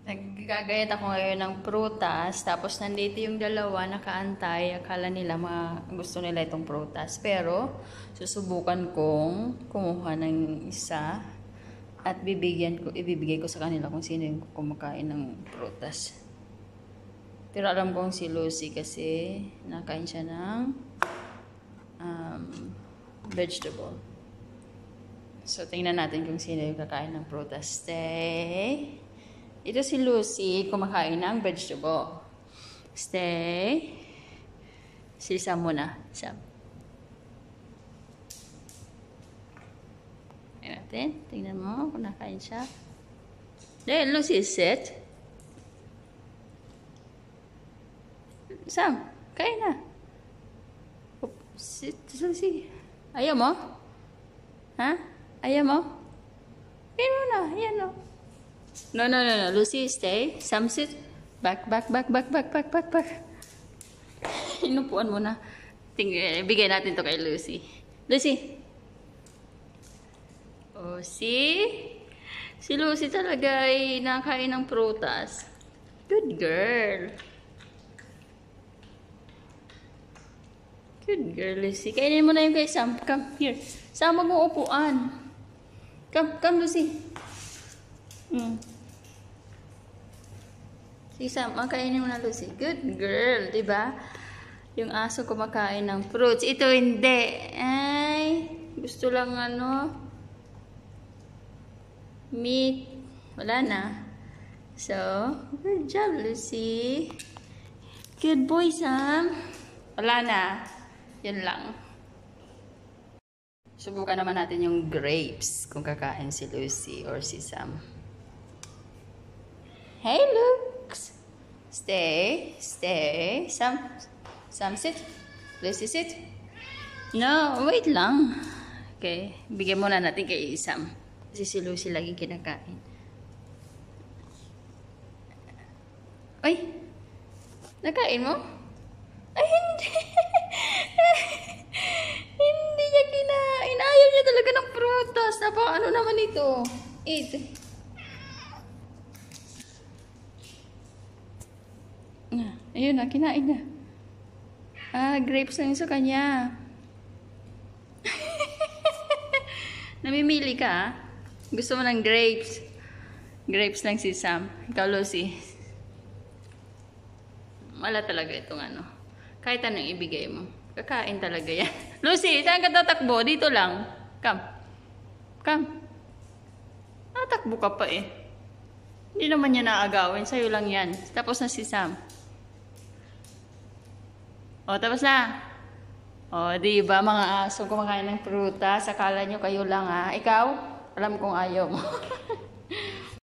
Naggagayat ako ngayon ng prutas, tapos nandito yung dalawa nakaantay. Akala nila gusto nila itong prutas. Pero, susubukan kong kumuha ng isa at ibibigay ko sa kanila kung sino yung kumakain ng prutas. Pero alam kong si Lucy kasi nakain siya ng vegetable. So, tingnan natin kung sino yung kakain ng prutas. Stay. Ito si Lucy, kumakain ng vegetable. Stay. Si Sam muna. Sam. Tingnan natin. Tingnan mo kung nakain siya. Then, Lucy, sit. Sam, kain na. Sit, Lucy. Ayaw mo? Ha? Ayaw mo? Kain mo na. Ayan o. No. Lucy, stay. Sam, sit. Back. Inupuan mo na. Bigay natin to kay Lucy. Lucy. Oh, see? Si Lucy talaga ay nakain ng prutas. Good girl. Good girl, Lucy. Kainin mo na yung kay Sam. Come, here. Sam, wag mo upuan. Come, Lucy. Sige, Sam, kainin mo na, Lucy. Good girl, diba? Yung aso kumakain ng fruits. Ito hindi. Ay, gusto lang meat. Wala na. So, good job, Lucy. Good boy, Sam. Wala na. Yan lang. Subukan naman natin yung grapes kung kakain si Lucy or si Sam. Hey, Lux. Stay. Sam, sit. Lucy, sit. No, wait lang. Okay, bigyan muna natin kay Sam. Kasi si Lucy lagi kinakain. Ay, nakain mo? Ay, hindi. Hindi niya kinain. Ayaw niya talaga ng prutas. Ano naman ito? Eat. Ayun na, kinain na. Grapes lang sa kanya. Namimili ka, Gusto mo ng grapes? Grapes lang si Sam. Ikaw, Lucy. Wala talaga itong kahit anong ibigay mo. Kakain talaga yan. Lucy, saan ka tatakbo? Dito lang. Come. Tatakbo ka pa eh. Hindi naman niya naagawin. Sa'yo lang yan. Tapos na si Sam. Tapos na. Diba mga aso kumakain ng prutas. Akala nyo kayo lang ha. Ikaw, alam kong ayaw mo.